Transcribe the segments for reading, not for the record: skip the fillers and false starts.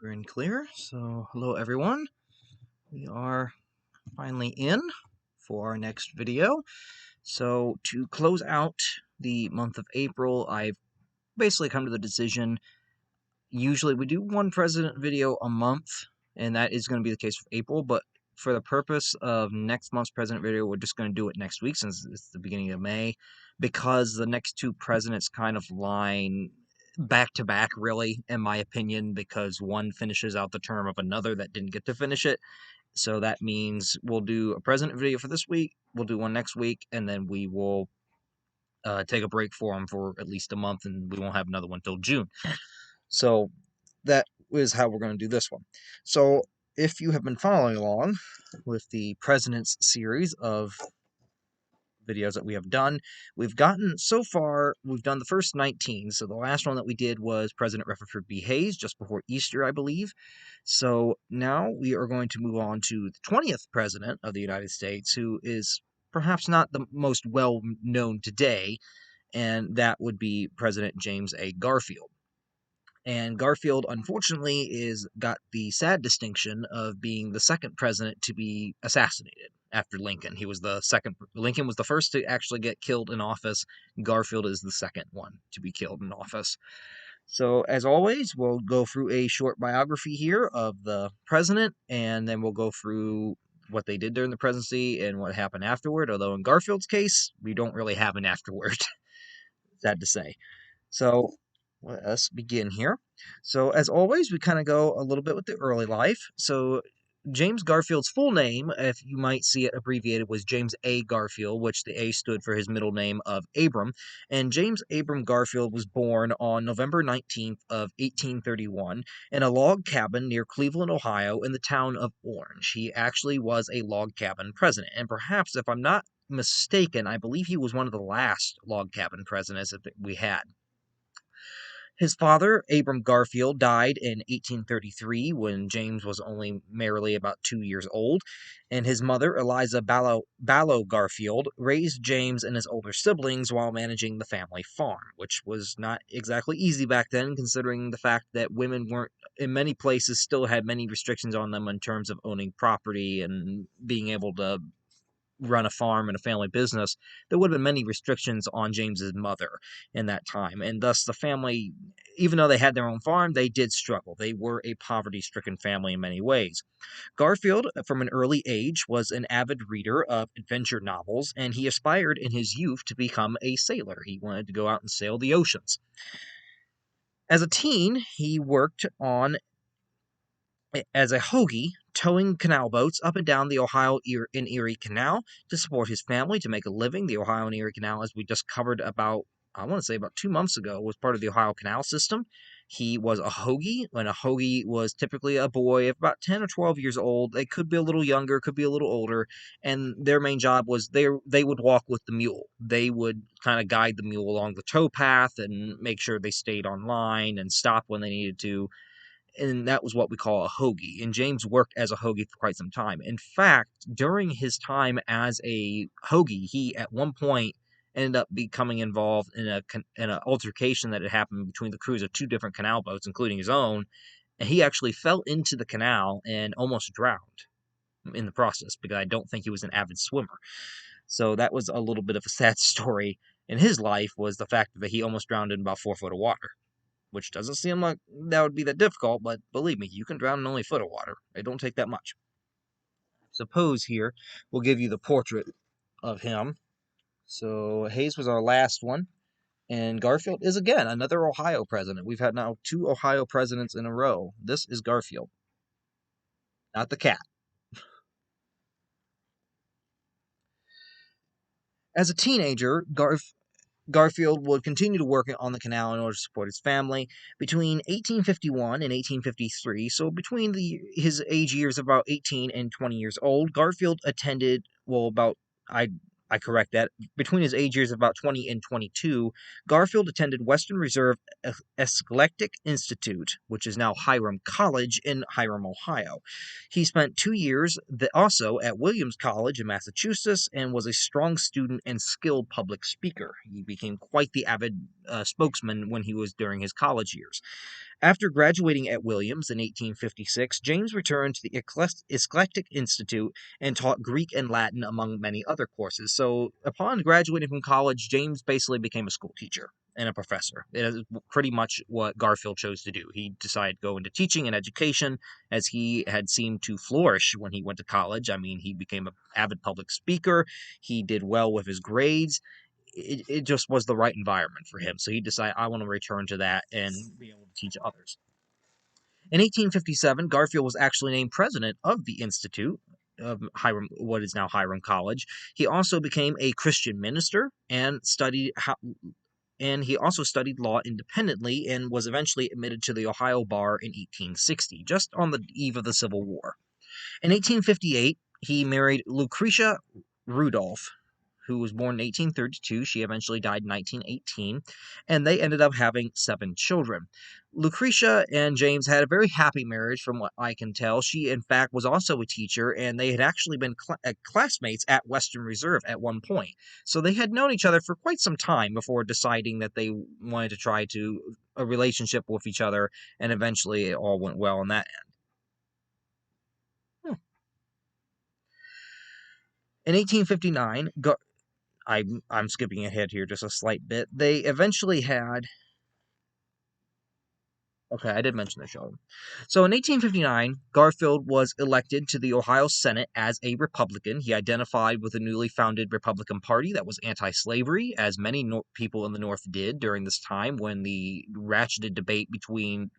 Green clear. So, hello everyone. We are finally in for our next video. So, to close out the month of April, I've basically come to the decision. Usually, we do one president video a month, and that is going to be the case for April. But for the purpose of next month's president video, we're just going to do it next week since it's the beginning of May, because the next two presidents kind of line back to back, really, in my opinion, because one finishes out the term of another that didn't get to finish it. So that means we'll do a president video for this week, we'll do one next week, and then we will take a break for them for at least a month, and we won't have another one till June. So that is how we're going to do this one. So if you have been following along with the President's series of videos that we have done, we've gotten so far, we've done the first 19. So the last one that we did was President Rutherford B. Hayes just before Easter, I believe. So now we are going to move on to the 20th president of the United States, who is perhaps not the most well known today, and that would be President James A. Garfield. And Garfield, unfortunately, is got the sad distinction of being the second president to be assassinated after Lincoln. He was the second. Lincoln was the first to actually get killed in office. Garfield is the second one to be killed in office. So, as always, we'll go through a short biography here of the president, and then we'll go through what they did during the presidency and what happened afterward. Although in Garfield's case, we don't really have an afterward, sad to say. So, let us begin here. So, as always, we kind of go a little bit with the early life. So, James Garfield's full name, if you might see it abbreviated, was James A. Garfield, which the A stood for his middle name of Abram. And James Abram Garfield was born on November 19th of 1831 in a log cabin near Cleveland, Ohio, in the town of Orange. He actually was a log cabin president, and perhaps, if I'm not mistaken, I believe he was one of the last log cabin presidents that we had. His father, Abram Garfield, died in 1833 when James was only merely about 2 years old, and his mother, Eliza Ballow Garfield, raised James and his older siblings while managing the family farm, which was not exactly easy back then, considering the fact that women weren't, in many places, still had many restrictions on them in terms of owning property and being able to run a farm and a family business. There would have been many restrictions on James's mother in that time, and thus the family, even though they had their own farm, they did struggle. They were a poverty-stricken family in many ways. Garfield, from an early age, was an avid reader of adventure novels, and he aspired in his youth to become a sailor. He wanted to go out and sail the oceans. As a teen, he worked on as a hoagie, towing canal boats up and down the Ohio and Erie Canal to support his family, to make a living. The Ohio and Erie Canal, as we just covered about, I want to say about 2 months ago, was part of the Ohio Canal system. He was a hoagie, and a hoagie was typically a boy of about 10 or 12 years old. They could be a little younger, could be a little older, and their main job was they would walk with the mule. They would kind of guide the mule along the tow path and make sure they stayed on line and stop when they needed to, and that was what we call a hoagie. And James worked as a hoagie for quite some time. In fact, during his time as a hoagie, he at one point ended up becoming involved in an altercation that had happened between the crews of two different canal boats, including his own. And he actually fell into the canal and almost drowned in the process, because I don't think he was an avid swimmer. So that was a little bit of a sad story in his life, was the fact that he almost drowned in about 4 foot of water, which doesn't seem like that would be that difficult, but believe me, you can drown in only a foot of water. It don't take that much. Suppose here, we'll give you the portrait of him. So Hayes was our last one, and Garfield is again another Ohio president. We've had now 2 Ohio presidents in a row. This is Garfield, not the cat. As a teenager, Garfield would continue to work on the canal in order to support his family. Between 1851 and 1853, so between his age years of about 18 and 20 years old, Garfield attended, well, about, I correct that, between his age years of about 20 and 22, Garfield attended Western Reserve Athletic Institute, which is now Hiram College in Hiram, Ohio. He spent 2 years also at Williams College in Massachusetts and was a strong student and skilled public speaker. He became quite the avid spokesman when he was during his college years. After graduating at Williams in 1856, James returned to the Eclectic Institute and taught Greek and Latin among many other courses. So, upon graduating from college, James basically became a school teacher and a professor. It is pretty much what Garfield chose to do. He decided to go into teaching and education, as he had seemed to flourish when he went to college. I mean, he became an avid public speaker, he did well with his grades. It just was the right environment for him. So he decided, I want to return to that and be able to teach others. In 1857, Garfield was actually named president of the Institute of Hiram, what is now Hiram College. He also became a Christian minister and he also studied law independently and was eventually admitted to the Ohio bar in 1860, just on the eve of the Civil War. In 1858, he married Lucretia Rudolph, who was born in 1832. She eventually died in 1918, and they ended up having 7 children. Lucretia and James had a very happy marriage, from what I can tell. She, in fact, was also a teacher, and they had actually been classmates at Western Reserve at one point. So they had known each other for quite some time before deciding that they wanted to try to a relationship with each other, and eventually it all went well on that end. In 1859, I'm skipping ahead here just a slight bit. They eventually had. Okay, I did mention the show. So in 1859, Garfield was elected to the Ohio Senate as a Republican. He identified with the newly founded Republican Party that was anti-slavery, as many people in the North did during this time when the ratcheted debate between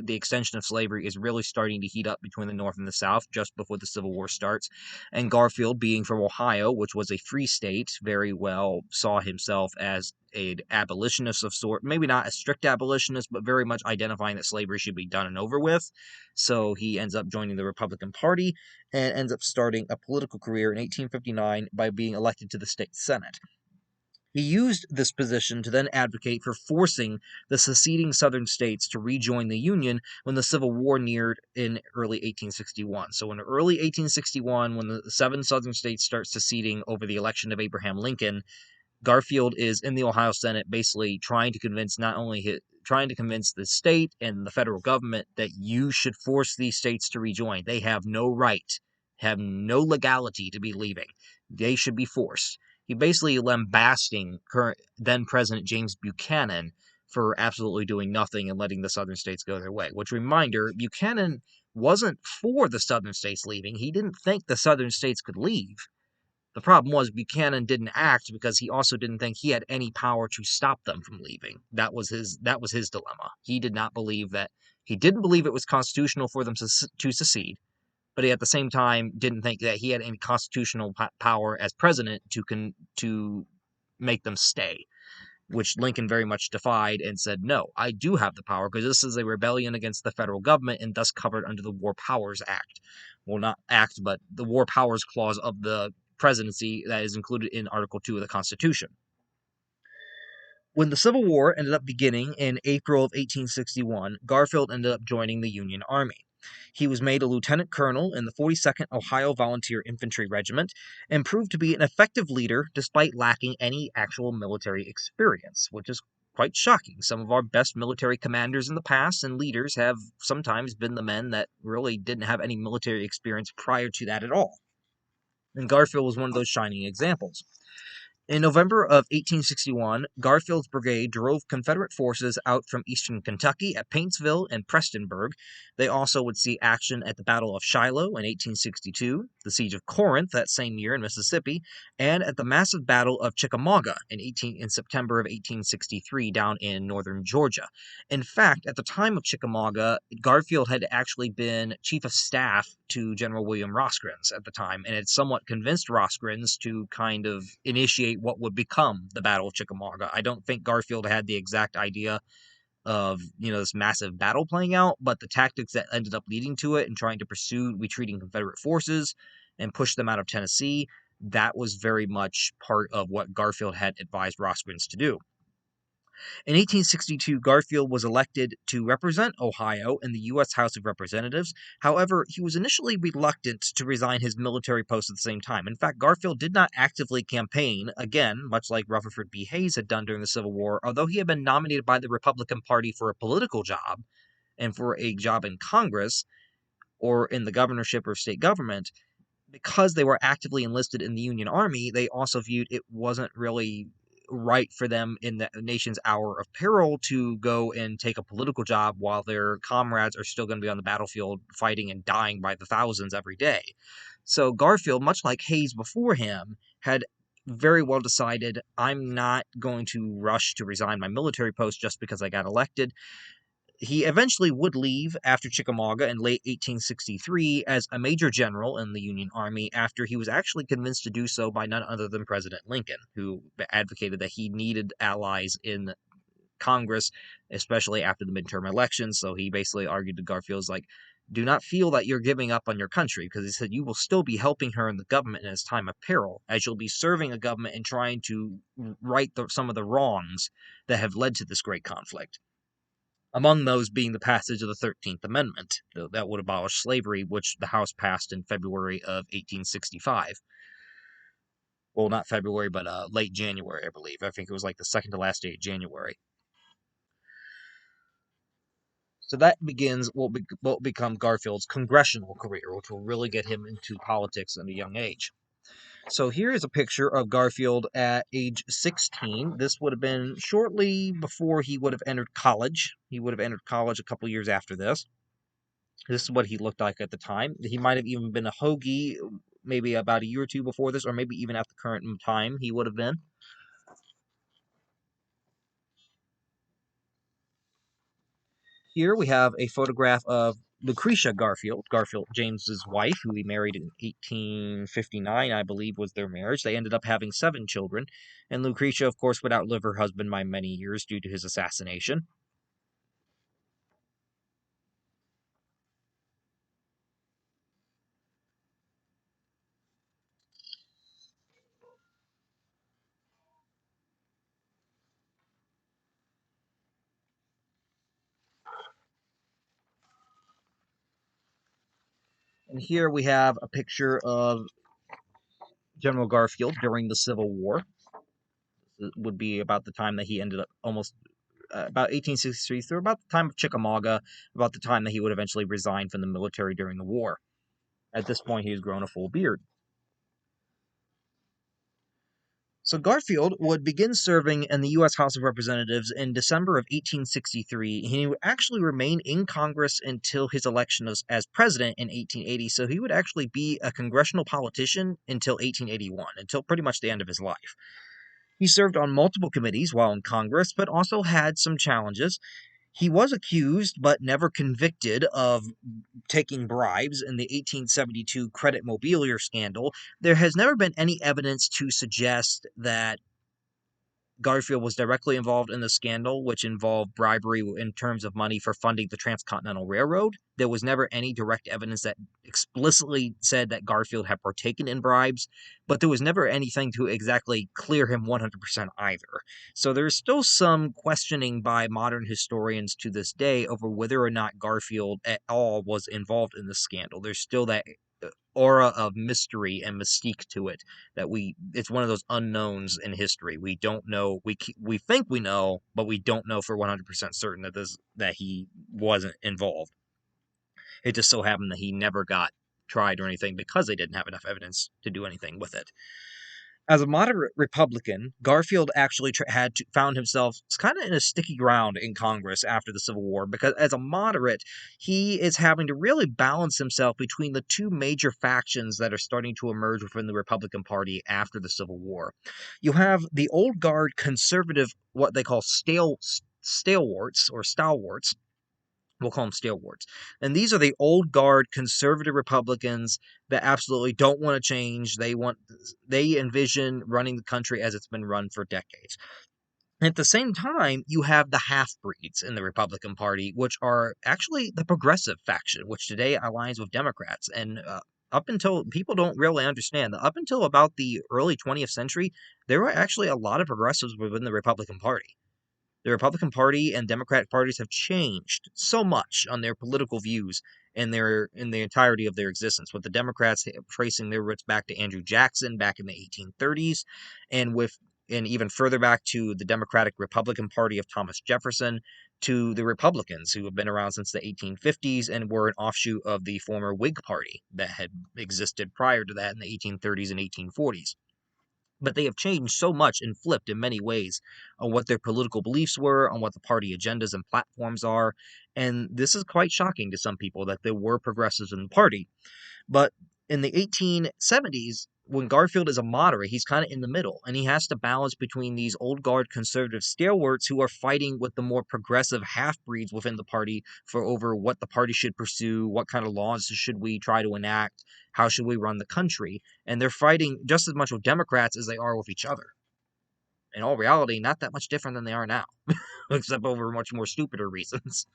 the extension of slavery is really starting to heat up between the North and the South just before the Civil War starts. And Garfield, being from Ohio, which was a free state, very well saw himself as an abolitionist of sort, maybe not a strict abolitionist, but very much identifying that slavery should be done and over with. So he ends up joining the Republican Party and ends up starting a political career in 1859 by being elected to the state Senate. He used this position to then advocate for forcing the seceding southern states to rejoin the Union when the Civil War neared in early 1861. So in early 1861, when the 7 southern states start seceding over the election of Abraham Lincoln, Garfield is in the Ohio Senate basically trying to convince the state and the federal government that you should force these states to rejoin. They have no right, have no legality to be leaving. They should be forced. He basically lambasting current then President James Buchanan for absolutely doing nothing and letting the southern states go their way. Which, reminder, Buchanan wasn't for the southern states leaving. He didn't think the southern states could leave. The problem was Buchanan didn't act because he also didn't think he had any power to stop them from leaving. That was his dilemma. He didn't believe it was constitutional for them to secede, but he at the same time didn't think that he had any constitutional power as president to make them stay, which Lincoln very much defied and said, no, I do have the power because this is a rebellion against the federal government and thus covered under the War Powers Act. Well, not act, but the War Powers Clause of the presidency that is included in Article 2 of the Constitution. When the Civil War ended up beginning in April of 1861, Garfield ended up joining the Union Army. He was made a lieutenant colonel in the 42nd Ohio Volunteer Infantry Regiment and proved to be an effective leader despite lacking any actual military experience, which is quite shocking. Some of our best military commanders in the past and leaders have sometimes been the men that really didn't have any military experience prior to that at all. And Garfield was one of those shining examples. In November of 1861, Garfield's brigade drove Confederate forces out from eastern Kentucky at Paintsville and Prestonburg. They also would see action at the Battle of Shiloh in 1862, the Siege of Corinth that same year in Mississippi, and at the massive Battle of Chickamauga in September of 1863 down in northern Georgia. In fact, at the time of Chickamauga, Garfield had actually been chief of staff to General William Rosecrans at the time, and had somewhat convinced Rosecrans to kind of initiate what would become the Battle of Chickamauga. I don't think Garfield had the exact idea of, this massive battle playing out, but the tactics that ended up leading to it and trying to pursue retreating Confederate forces and push them out of Tennessee, that was very much part of what Garfield had advised Rosecrans to do. In 1862, Garfield was elected to represent Ohio in the U.S. House of Representatives. However, he was initially reluctant to resign his military post at the same time. In fact, Garfield did not actively campaign, again, much like Rutherford B. Hayes had done during the Civil War, although he had been nominated by the Republican Party for a political job. and for a job in Congress or in the governorship or state government, because they were actively enlisted in the Union Army, they also viewed it wasn't really right for them in the nation's hour of peril to go and take a political job while their comrades are still going to be on the battlefield fighting and dying by the thousands every day. So Garfield, much like Hayes before him, had very well decided, I'm not going to rush to resign my military post just because I got elected. He eventually would leave after Chickamauga in late 1863 as a major general in the Union Army after he was actually convinced to do so by none other than President Lincoln, who advocated that he needed allies in Congress, especially after the midterm elections. So he basically argued to Garfield's like, do not feel that you're giving up on your country, because he said you will still be helping her in the government in its time of peril, as you'll be serving a government and trying to right some of the wrongs that have led to this great conflict. Among those being the passage of the 13th Amendment that would abolish slavery, which the House passed in February of 1865. Well, not February, but late January, I believe. I think it was like the second to last day of January. So that begins what will become Garfield's congressional career, which will really get him into politics at a young age. So here is a picture of Garfield at age 16. This would have been shortly before he would have entered college. He would have entered college a couple years after this. This is what he looked like at the time. He might have even been a hoagie maybe about a year or two before this, or maybe even at the current time he would have been. Here we have a photograph of Lucretia Garfield, Garfield James's wife, who he married in 1859, I believe, was their marriage. They ended up having 7 children, and Lucretia, of course, would outlive her husband by many years due to his assassination. And here we have a picture of General Garfield during the Civil War. It would be about the time that he ended up almost about 1863 through about the time of Chickamauga, about the time that he would eventually resign from the military during the war. At this point, he has grown a full beard. So Garfield would begin serving in the U.S. House of Representatives in December of 1863. He would actually remain in Congress until his election as president in 1880. So he would actually be a congressional politician until 1881, until pretty much the end of his life. He served on multiple committees while in Congress, but also had some challenges. He was accused, but never convicted, of taking bribes in the 1872 credit mobilier scandal. There has never been any evidence to suggest that Garfield was directly involved in the scandal, which involved bribery in terms of money for funding the Transcontinental Railroad. There was never any direct evidence that explicitly said that Garfield had partaken in bribes, but there was never anything to exactly clear him 100% either. So there's still some questioning by modern historians to this day over whether or not Garfield at all was involved in the scandal. There's still that aura of mystery and mystique to it that it's one of those unknowns in history. We don't know, we think we know, but we don't know for 100% certain that he wasn't involved. It just so happened that he never got tried or anything because they didn't have enough evidence to do anything with it. As a moderate Republican, Garfield actually found himself kind of in a sticky ground in Congress after the Civil War, because as a moderate, he is having to really balance himself between the two major factions that are starting to emerge within the Republican Party after the Civil War. You have the old guard conservative, what they call stalwarts, we'll call them stalwarts. And these are the old guard conservative Republicans that absolutely don't want to change. They envision running the country as it's been run for decades. At the same time, you have the half-breeds in the Republican Party, which are actually the progressive faction, which today aligns with Democrats. And up until people don't really understand that up until about the early 20th century, there were actually a lot of progressives within the Republican Party. The Republican Party and Democratic parties have changed so much on their political views in the entirety of their existence, with the Democrats tracing their roots back to Andrew Jackson back in the 1830s, and with and even further back to the Democratic Republican Party of Thomas Jefferson, to the Republicans, who have been around since the 1850s and were an offshoot of the former Whig Party that had existed prior to that in the 1830s and 1840s. But they have changed so much and flipped in many ways on what their political beliefs were, on what the party agendas and platforms are. And this is quite shocking to some people that there were progressives in the party. But in the 1870s, when Garfield is a moderate, he's kind of in the middle, and he has to balance between these old guard conservative stalwarts who are fighting with the more progressive half-breeds within the party for over what the party should pursue, what kind of laws should we try to enact, how should we run the country, and they're fighting just as much with Democrats as they are with each other. In all reality, not that much different than they are now, except over much more stupider reasons.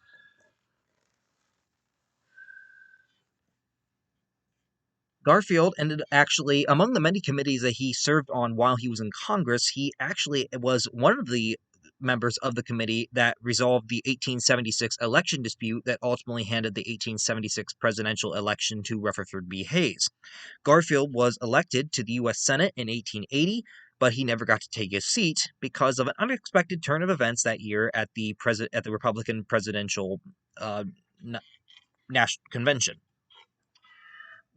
Garfield ended actually, among the many committees that he served on while he was in Congress, he actually was one of the members of the committee that resolved the 1876 election dispute that ultimately handed the 1876 presidential election to Rutherford B. Hayes. Garfield was elected to the U.S. Senate in 1880, but he never got to take his seat because of an unexpected turn of events that year at the Republican presidential uh, national convention.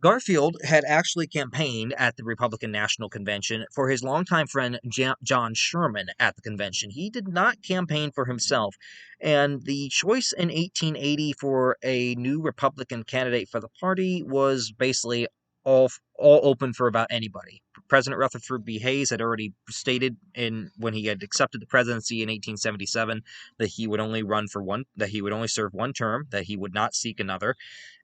Garfield had actually campaigned at the Republican National Convention for his longtime friend John Sherman at the convention. He did not campaign for himself, and the choice in 1880 for a new Republican candidate for the party was basically all open for about anybody. President Rutherford B. Hayes had already stated when he had accepted the presidency in 1877 that he would only serve one term, that he would not seek another,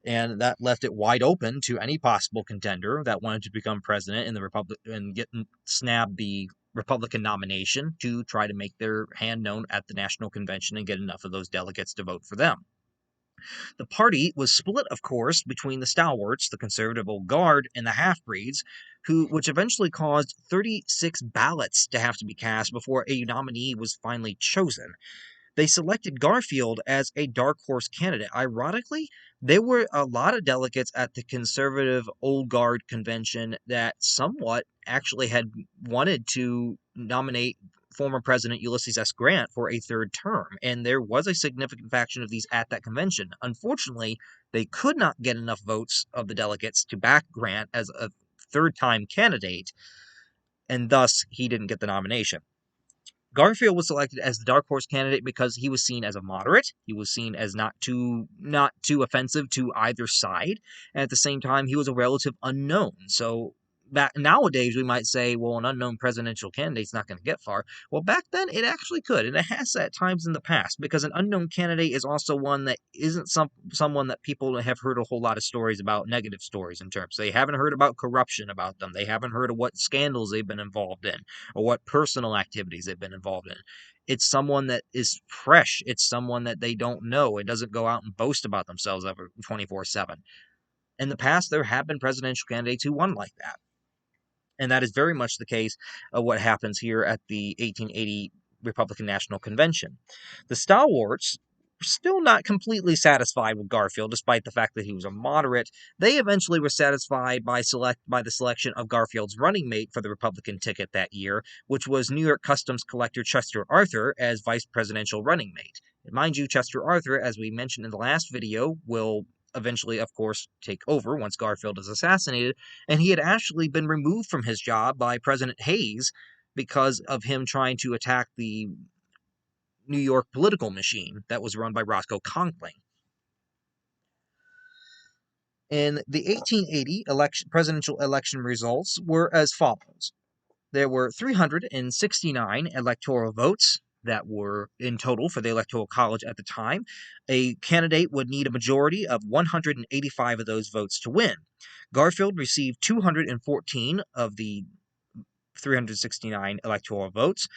and that left it wide open to any possible contender that wanted to become president in the Republic and snab the Republican nomination to try to make their hand known at the National Convention and get enough of those delegates to vote for them. The party was split, of course, between the stalwarts, the conservative old guard, and the half-breeds, which eventually caused 36 ballots to have to be cast before a nominee was finally chosen. They selected Garfield as a dark horse candidate. Ironically, there were a lot of delegates at the conservative old guard convention that somewhat actually had wanted to nominate former President Ulysses S. Grant for a third term, and there was a significant faction of these at that convention. Unfortunately, they could not get enough votes of the delegates to back Grant as a third-time candidate, and thus he didn't get the nomination. Garfield was selected as the dark horse candidate because he was seen as a moderate. He was seen as not too offensive to either side, and at the same time, he was a relative unknown. So back nowadays, we might say, well, an unknown presidential candidate's not going to get far. Well, back then, it actually could, and it has at times in the past, because an unknown candidate is also one that isn't someone that people have heard a whole lot of stories about, negative stories in terms. They haven't heard about corruption about them. They haven't heard of what scandals they've been involved in or what personal activities they've been involved in. It's someone that is fresh. It's someone that they don't know. It doesn't go out and boast about themselves ever 24/7. In the past, there have been presidential candidates who won like that. And that is very much the case of what happens here at the 1880 Republican National Convention. The stalwarts were still not completely satisfied with Garfield, despite the fact that he was a moderate. They eventually were satisfied by the selection of Garfield's running mate for the Republican ticket that year, which was New York Customs Collector Chester Arthur as vice presidential running mate. And mind you, Chester Arthur, as we mentioned in the last video, will eventually, of course, take over once Garfield is assassinated, and he had actually been removed from his job by President Hayes because of him trying to attack the New York political machine that was run by Roscoe Conkling. And the 1880 presidential election results were as follows. There were 369 electoral votes that were in total for the Electoral College at the time. A candidate would need a majority of 185 of those votes to win. Garfield received 214 of the 369 electoral votes,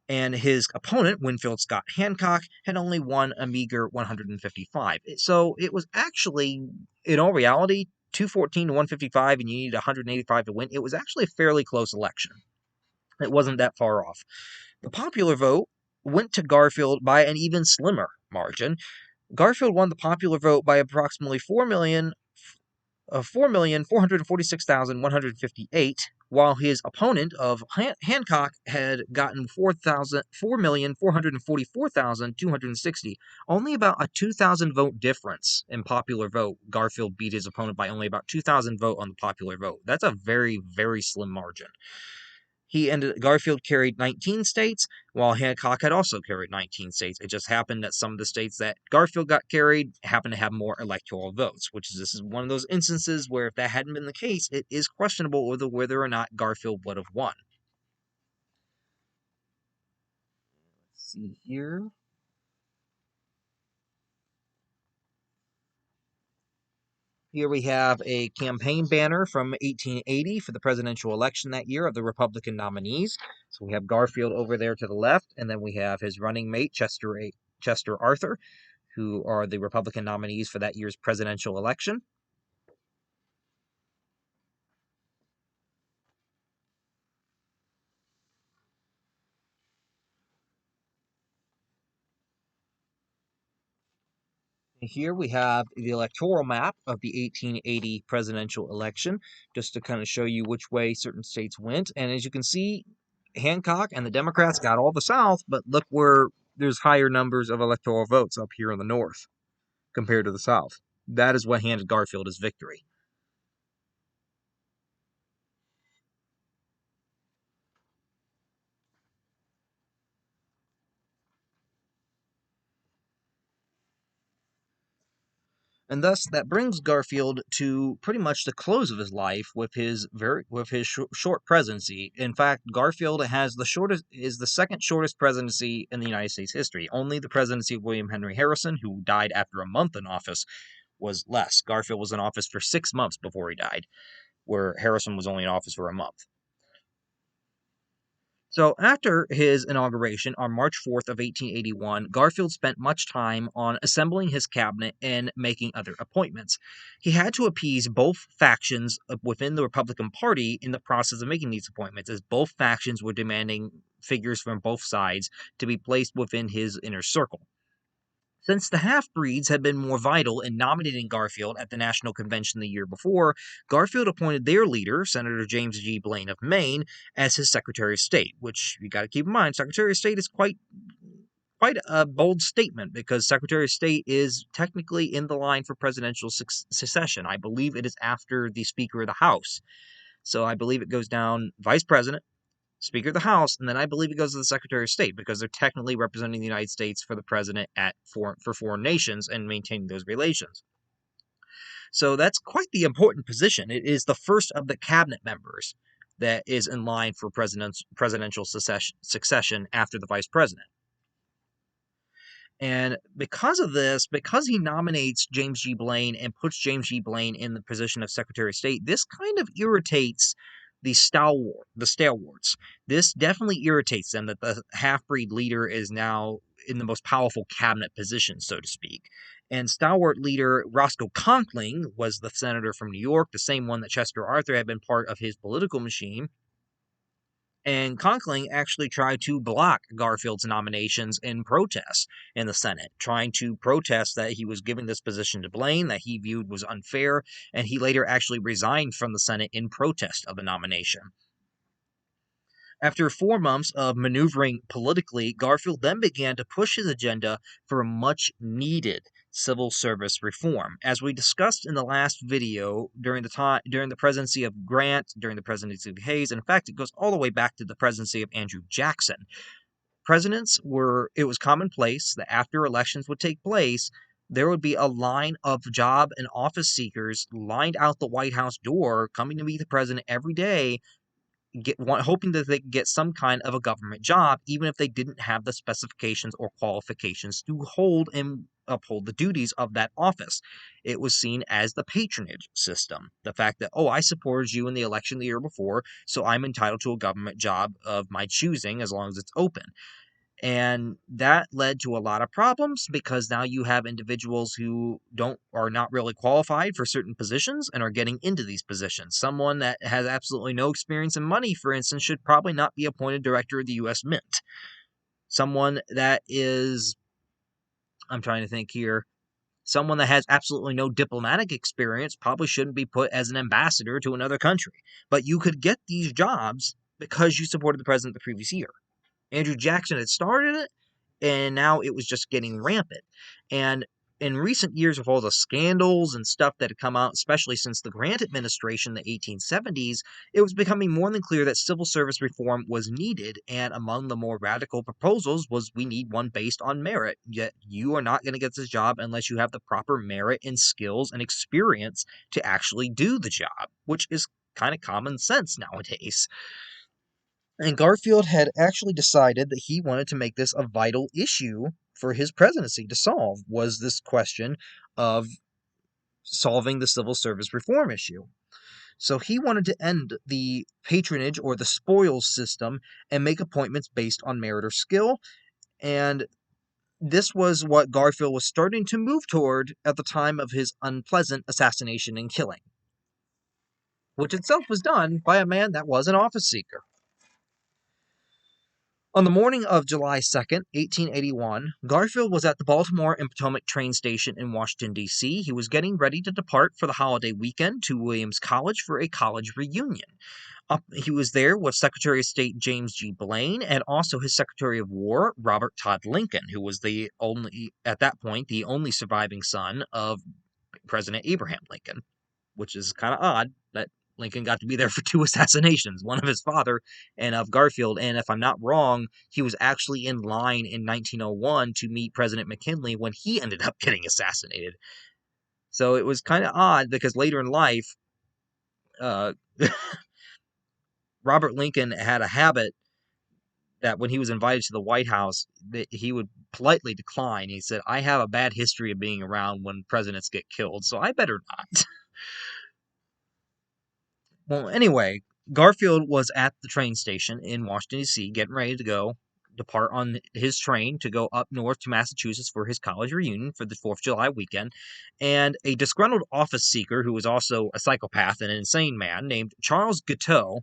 and his opponent, Winfield Scott Hancock, had only won a meager 155. So it was actually, in all reality, 214 to 155, and you needed 185 to win. It was actually a fairly close election. It wasn't that far off. The popular vote went to Garfield by an even slimmer margin. Garfield won the popular vote by approximately 4 of 4,446,158, while his opponent of Hancock had gotten 4,444,260. Only about a 2,000 vote difference in popular vote. Garfield beat his opponent by only about 2,000 vote on the popular vote. That's a very, very slim margin. Garfield carried 19 states, while Hancock had also carried 19 states. It just happened that some of the states that Garfield got carried happened to have more electoral votes, this is one of those instances where if that hadn't been the case, it is questionable whether or not Garfield would have won. Let's see here. Here we have a campaign banner from 1880 for the presidential election that year of the Republican nominees. So we have Garfield over there to the left, and then we have his running mate, Chester Arthur, who are the Republican nominees for that year's presidential election. Here we have the electoral map of the 1880 presidential election, just to kind of show you which way certain states went. And as you can see, Hancock and the Democrats got all the South, but look where there's higher numbers of electoral votes up here in the North compared to the South. That is what handed Garfield his victory. And thus that brings Garfield to pretty much the close of his life with his short presidency. In fact, Garfield is the second shortest presidency in the United States history. Only the presidency of William Henry Harrison, who died after a month in office, was less. Garfield was in office for 6 months before he died, where Harrison was only in office for a month. So after his inauguration on March 4th of 1881, Garfield spent much time on assembling his cabinet and making other appointments. He had to appease both factions within the Republican Party in the process of making these appointments, as both factions were demanding figures from both sides to be placed within his inner circle. Since the half-breeds had been more vital in nominating Garfield at the National Convention the year before, Garfield appointed their leader, Senator James G. Blaine of Maine, as his Secretary of State, which you got to keep in mind, Secretary of State is quite a bold statement because Secretary of State is technically in the line for presidential succession. I believe it is after the Speaker of the House. So I believe it goes down Vice President, Speaker of the House, and then I believe it goes to the Secretary of State because they're technically representing the United States for the president for foreign nations and maintaining those relations. So that's quite the important position. It is the first of the cabinet members that is in line for presidential succession after the vice president. And because of this, because he nominates James G. Blaine and puts James G. Blaine in the position of Secretary of State, this kind of irritates the stalwarts. This definitely irritates them that the half-breed leader is now in the most powerful cabinet position, so to speak. And stalwart leader Roscoe Conkling was the senator from New York, the same one that Chester Arthur had been part of his political machine. And Conkling actually tried to block Garfield's nominations in protest in the Senate, trying to protest that he was giving this position to Blaine that he viewed was unfair, and he later actually resigned from the Senate in protest of the nomination. After 4 months of maneuvering politically, Garfield then began to push his agenda for much needed civil service reform. As we discussed in the last video, during the presidency of Grant, during the presidency of Hayes, in fact, it goes all the way back to the presidency of Andrew Jackson. It was commonplace that after elections would take place, there would be a line of job and office seekers lined out the White House door, coming to meet the president every day, hoping that they could get some kind of a government job, even if they didn't have the specifications or qualifications to hold and uphold the duties of that office. It was seen as the patronage system. The fact that, oh, I supported you in the election the year before, so I'm entitled to a government job of my choosing as long as it's open. And that led to a lot of problems because now you have individuals who are not really qualified for certain positions and are getting into these positions. Someone that has absolutely no experience in money, for instance, should probably not be appointed director of the U.S. Mint. Someone that is, I'm trying to think here, Someone that has absolutely no diplomatic experience probably shouldn't be put as an ambassador to another country. But you could get these jobs because you supported the president the previous year. Andrew Jackson had started it, and now it was just getting rampant. And in recent years, with all the scandals and stuff that had come out, especially since the Grant administration in the 1870s, it was becoming more than clear that civil service reform was needed. And among the more radical proposals was we need one based on merit. Yet you are not going to get this job unless you have the proper merit and skills and experience to actually do the job, which is kind of common sense nowadays. And Garfield had actually decided that he wanted to make this a vital issue for his presidency to solve, was this question of solving the civil service reform issue. So he wanted to end the patronage or the spoils system and make appointments based on merit or skill. And this was what Garfield was starting to move toward at the time of his unpleasant assassination and killing, which itself was done by a man that was an office seeker. On the morning of July 2nd, 1881, Garfield was at the Baltimore and Potomac train station in Washington, D.C. He was getting ready to depart for the holiday weekend to Williams College for a college reunion. He was there with Secretary of State James G. Blaine and also his Secretary of War, Robert Todd Lincoln, who was at that point, the only surviving son of President Abraham Lincoln, which is kind of odd that Lincoln got to be there for two assassinations, one of his father and of Garfield. And if I'm not wrong, he was actually in line in 1901 to meet President McKinley when he ended up getting assassinated. So it was kind of odd because later in life, uh, Robert Lincoln had a habit that when he was invited to the White House, that he would politely decline. He said, "I have a bad history of being around when presidents get killed, so I better not." Well, anyway, Garfield was at the train station in Washington, D.C., getting ready to depart on his train to go up north to Massachusetts for his college reunion for the 4th of July weekend. And a disgruntled office seeker, who was also a psychopath and an insane man, named Charles Guiteau,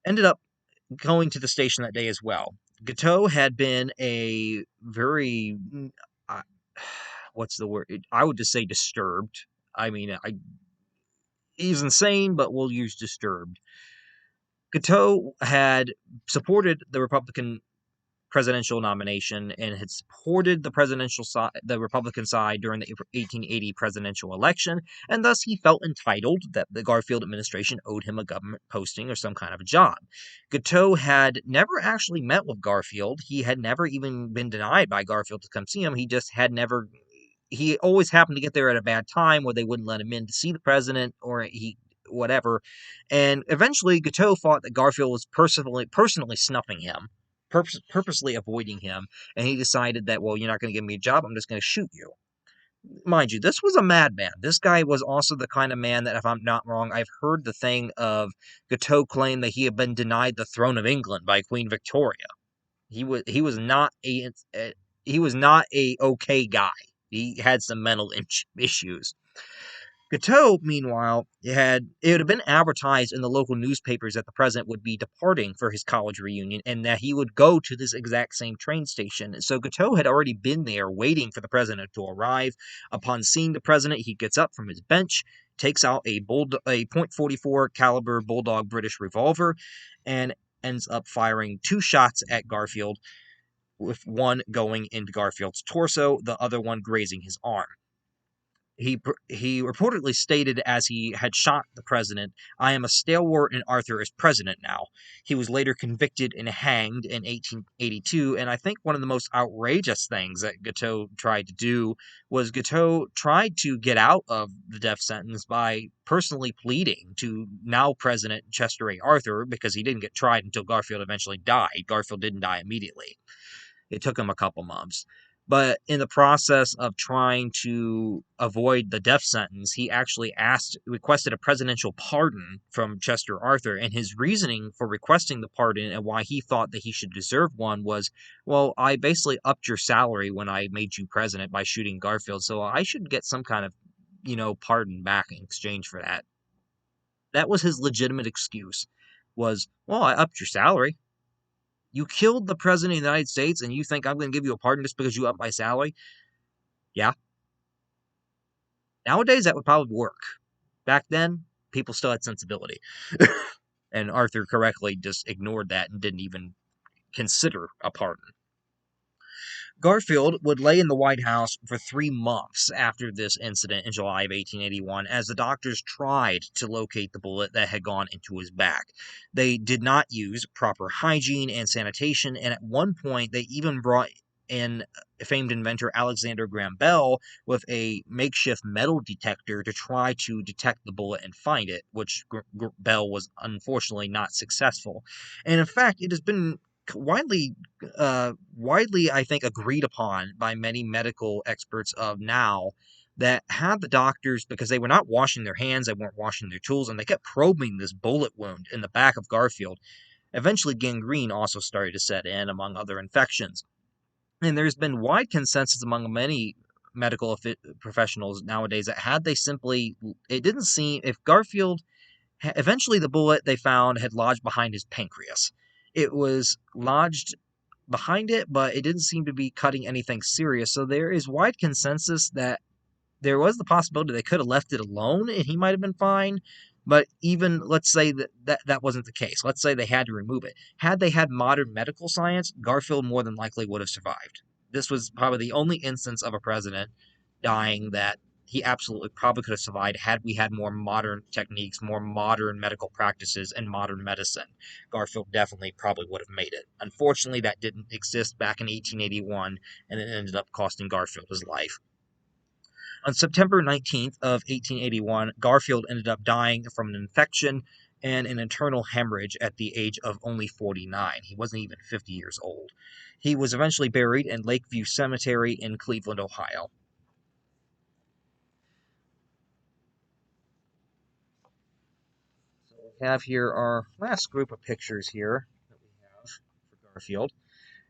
ended up going to the station that day as well. Guiteau had been a very, uh, what's the word? I would just say disturbed. I mean, he's insane, but we'll use disturbed. Guiteau had supported the Republican presidential nomination and had supported the Republican side during the 1880 presidential election, and thus he felt entitled that the Garfield administration owed him a government posting or some kind of a job. Guiteau had never actually met with Garfield. He had never even been denied by Garfield to come see him. He always happened to get there at a bad time where they wouldn't let him in to see the president, or whatever. And eventually, Guiteau thought that Garfield was personally snuffing him, purposely avoiding him, and he decided that, well, you're not going to give me a job, I'm just going to shoot you. Mind you, this was a madman. This guy was also the kind of man that, if I'm not wrong, I've heard the thing of Guiteau claim that he had been denied the throne of England by Queen Victoria. He was not a okay guy. He had some mental issues. Guiteau, meanwhile, it had been advertised in the local newspapers that the president would be departing for his college reunion and that he would go to this exact same train station. So Guiteau had already been there waiting for the president to arrive. Upon seeing the president, he gets up from his bench, takes out a .44 caliber Bulldog British revolver, and ends up firing 2 shots at Garfield, with one going into Garfield's torso, the other one grazing his arm. He reportedly stated as he had shot the president, "I am a stalwart and Arthur is president now." He was later convicted and hanged in 1882, and I think one of the most outrageous things that Guiteau tried to do was Guiteau tried to get out of the death sentence by personally pleading to now President Chester A. Arthur, because he didn't get tried until Garfield eventually died. Garfield didn't die immediately. It took him a couple months. But in the process of trying to avoid the death sentence, he actually requested a presidential pardon from Chester Arthur. And his reasoning for requesting the pardon and why he thought that he should deserve one was, well, I basically upped your salary when I made you president by shooting Garfield, so I should get some kind of, pardon back in exchange for that. That was his legitimate excuse, was, well, I upped your salary. You killed the president of the United States, and you think I'm going to give you a pardon just because you upped my salary? Yeah. Nowadays, that would probably work. Back then, people still had sensibility. And Arthur correctly just ignored that and didn't even consider a pardon. Garfield would lay in the White House for 3 months after this incident in July of 1881 as the doctors tried to locate the bullet that had gone into his back. They did not use proper hygiene and sanitation, and at one point they even brought in famed inventor Alexander Graham Bell with a makeshift metal detector to try to detect the bullet and find it, which Bell was unfortunately not successful. And in fact, it has been widely widely, I think, agreed upon by many medical experts of now that had the doctors, because they were not washing their hands, they weren't washing their tools, and they kept probing this bullet wound in the back of Garfield. Eventually, gangrene also started to set in, among other infections. And there's been wide consensus among many medical professionals nowadays that had they simply, it didn't seem, if Garfield eventually, the bullet they found had lodged behind his pancreas. It was lodged behind it, but it didn't seem to be cutting anything serious. So there is wide consensus that there was the possibility they could have left it alone and he might have been fine. But even let's say that wasn't the case. Let's say they had to remove it. Had they had modern medical science, Garfield more than likely would have survived. This was probably the only instance of a president dying that he absolutely probably could have survived had we had more modern techniques, more modern medical practices, and modern medicine. Garfield definitely probably would have made it. Unfortunately, that didn't exist back in 1881, and it ended up costing Garfield his life. On September 19th of 1881, Garfield ended up dying from an infection and an internal hemorrhage at the age of only 49. He wasn't even 50 years old. He was eventually buried in Lakeview Cemetery in Cleveland, Ohio. So we have here our last group of pictures here that we have for Garfield,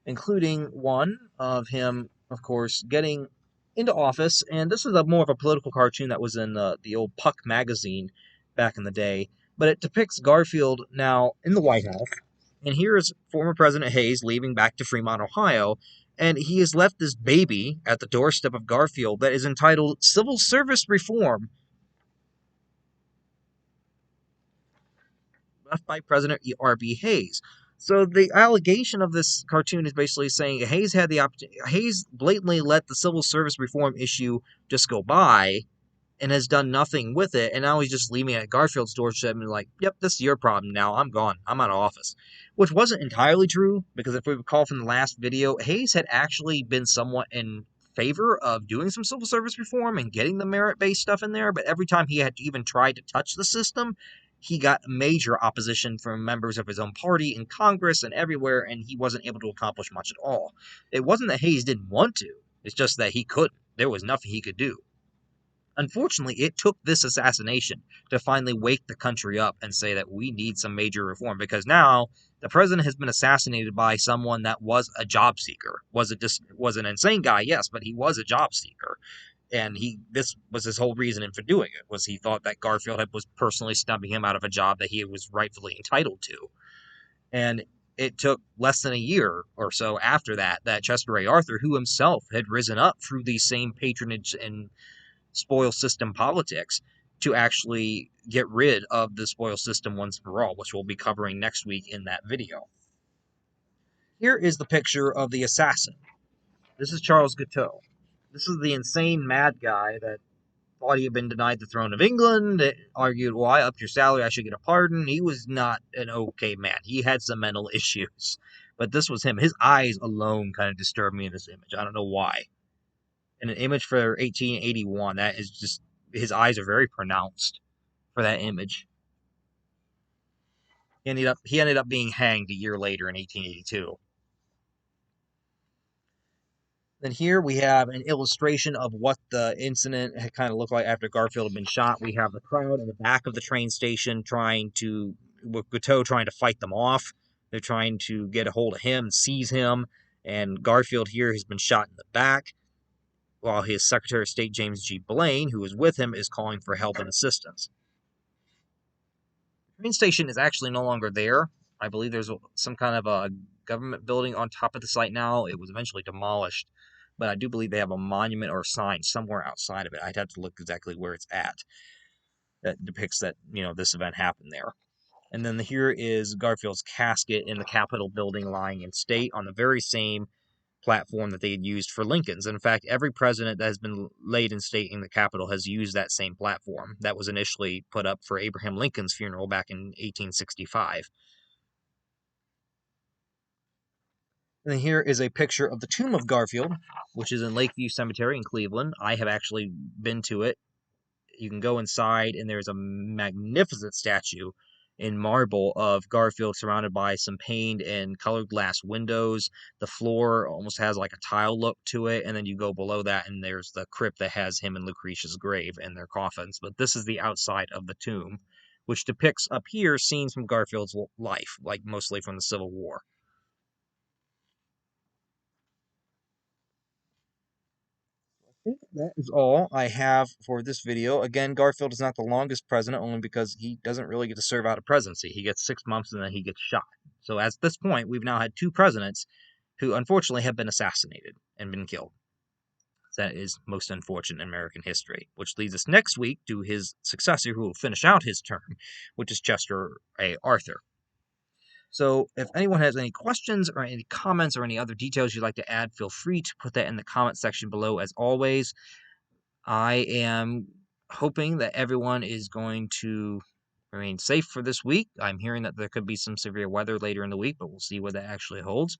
including one of him, of course, getting into office. And this is more of a political cartoon that was in the old Puck magazine back in the day. But it depicts Garfield now in the White House. And here is former President Hayes leaving back to Fremont, Ohio. And he has left this baby at the doorstep of Garfield that is entitled Civil Service Reform, left by President R.B. Hayes. So the allegation of this cartoon is basically saying Hayes had the opportunity. Hayes blatantly let the civil service reform issue just go by and has done nothing with it, and now he's just leaving it at Garfield's doorstep and like, yep, this is your problem now. I'm gone. I'm out of office. Which wasn't entirely true, because if we recall from the last video, Hayes had actually been somewhat in favor of doing some civil service reform and getting the merit-based stuff in there, but every time he had even tried to touch the system, he got major opposition from members of his own party in Congress and everywhere, and he wasn't able to accomplish much at all. It wasn't that Hayes didn't want to, it's just that he couldn't. There was nothing he could do. Unfortunately, it took this assassination to finally wake the country up and say that we need some major reform, because now the president has been assassinated by someone that was a job seeker. Was an insane guy, yes, but he was a job seeker. And this was his whole reasoning for doing it, was he thought that Garfield was personally snubbing him out of a job that he was rightfully entitled to. And it took less than a year or so after that Chester A. Arthur, who himself had risen up through these same patronage and spoil system politics, to actually get rid of the spoil system once for all, which we'll be covering next week in that video. Here is the picture of the assassin. This is Charles Guiteau. This is the insane mad guy that thought he had been denied the throne of England, that argued, well, I upped your salary, I should get a pardon. He was not an okay man. He had some mental issues. But this was him. His eyes alone kind of disturbed me in this image. I don't know why. In an image for 1881, that is just, his eyes are very pronounced for that image. He ended up being hanged a year later in 1882. Then here we have an illustration of what the incident had kind of looked like after Garfield had been shot. We have the crowd in the back of the train station with Guiteau trying to fight them off. They're trying to get a hold of him, seize him, and Garfield here has been shot in the back, while his Secretary of State, James G. Blaine, who is with him, is calling for help and assistance. The train station is actually no longer there. I believe there's some kind of a government building on top of the site now. It was eventually demolished. but I do believe they have a monument or a sign somewhere outside of it. I'd have to look exactly where it's at that depicts that, this event happened there. And then here is Garfield's casket in the Capitol building lying in state on the very same platform that they had used for Lincoln's. In fact, every president that has been laid in state in the Capitol has used that same platform that was initially put up for Abraham Lincoln's funeral back in 1865. And then here is a picture of the tomb of Garfield, which is in Lakeview Cemetery in Cleveland. I have actually been to it. You can go inside, and there's a magnificent statue in marble of Garfield surrounded by some painted and colored glass windows. The floor almost has like a tile look to it, and then you go below that, and there's the crypt that has him and Lucretia's grave and their coffins. But this is the outside of the tomb, which depicts up here scenes from Garfield's life, like mostly from the Civil War. That is all I have for this video. Again, Garfield is not the longest president, only because he doesn't really get to serve out a presidency. He gets 6 months and then he gets shot. So at this point, we've now had 2 presidents who unfortunately have been assassinated and been killed. That is most unfortunate in American history, which leads us next week to his successor who will finish out his term, which is Chester A. Arthur. So if anyone has any questions or any comments or any other details you'd like to add, feel free to put that in the comment section below as always. I am hoping that everyone is going to remain safe for this week. I'm hearing that there could be some severe weather later in the week, but we'll see what that actually holds.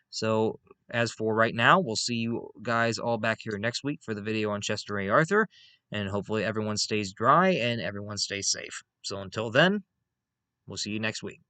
So, as for right now, we'll see you guys all back here next week for the video on Chester A. Arthur, and hopefully everyone stays dry and everyone stays safe. So until then, we'll see you next week.